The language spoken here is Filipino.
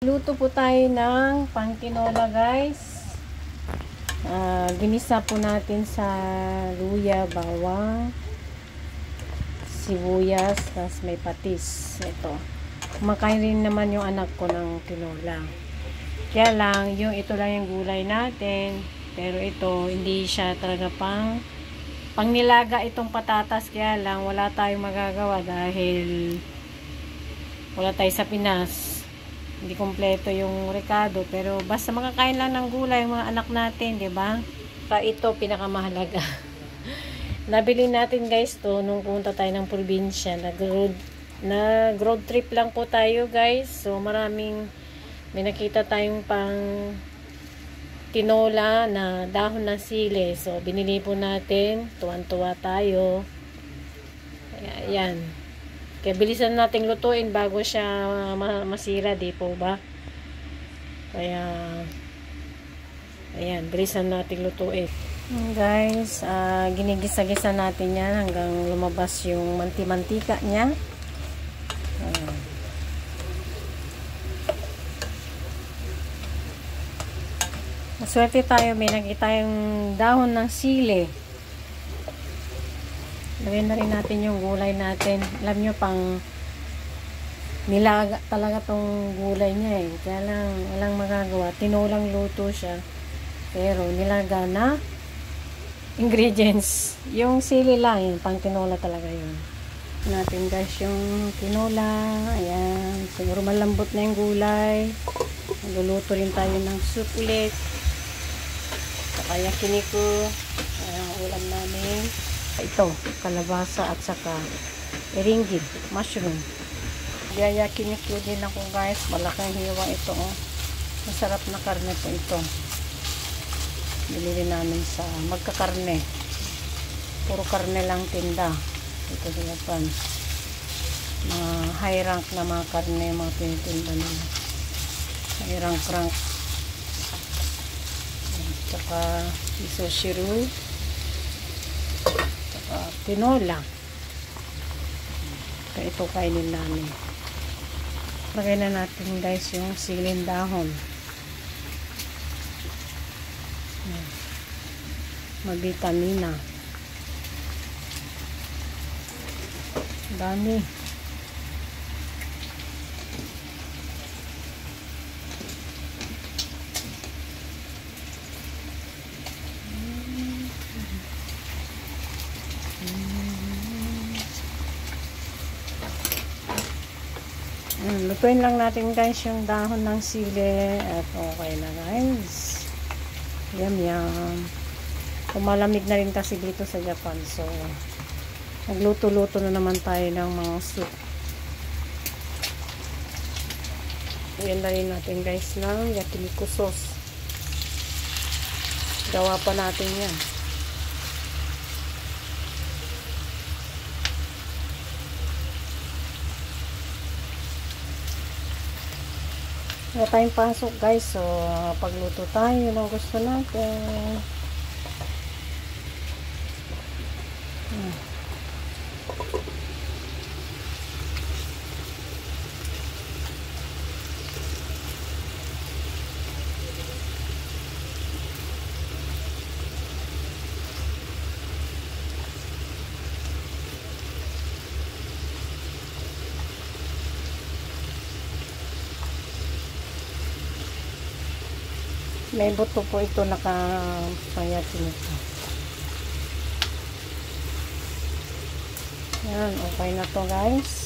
Luto po tayo ng pangtinola guys. Ginisa po natin sa luya, bawang, sibuyas, tapos may patis. Ito. Kumakain rin naman yung anak ko ng tinola. Kaya lang, ito lang yung gulay natin. Pero ito, hindi siya talaga pang nilaga itong patatas. Kaya lang, wala tayong magagawa dahil wala tayo sa Pinas. Hindi kompleto yung rekado, pero basta makakain lang ng gulay yung mga anak natin, di ba? Ito pinakamahalaga. Nabili natin guys to nung punta tayo ng probinsya. Nag-road trip lang po tayo guys. So may nakita tayong pang tinola na dahon ng sili. So binili po natin. Tuwan-tuwa tayo. Ayan. Kaya bilisan nating lutuin bago siya masira, di po ba? Kaya ayan, bilisan nating lutuin. Guys, ginigisa-gisa natin yan hanggang lumabas yung manti-mantika niya. Maswerte tayo, may nakita yung dahon ng sili. Lagyan na rin natin yung gulay natin. Alam nyo, pang nilaga talaga tong gulay niya eh. Kaya lang, walang magagawa. Tinolang luto siya. Pero nilaga na ingredients. Yung sili lang, yun, pang tinola talaga yun. Natin guys yung tinola. Ayan. Siguro malambot na yung gulay. Luluto rin tayo ng soup ulit. Saka yakiniku. Ayan, ulam namin. Ito, kalabasa at saka eringgit, mushroom. Yayakinikyo din ako guys. Malaking hiwa ito. Oh. Masarap na karne po ito. Bilili namin sa magkakarne. Puro karne lang tinda. Ito sa Japan. Mga high rank na mga karne, mga tinitinda nila. High rank. Saka miso shiru. Tinola. Kaya ito kainin namin. Lagay na natin guys yung siling dahon. Mabitamina. Dami. Lutuin lang natin guys yung dahon ng sili at okay na guys. Yum. Malamig na rin kasi dito sa Japan, so nagluto-luto na naman tayo ng mga soup. Ayan na rin natin guys ng yakiniku sauce. Gawa pa natin yan. Wala tayong pasok guys, so pagluto tayo ng gusto natin. May buto po ito nakapayatin ito. Yan, okay na to guys.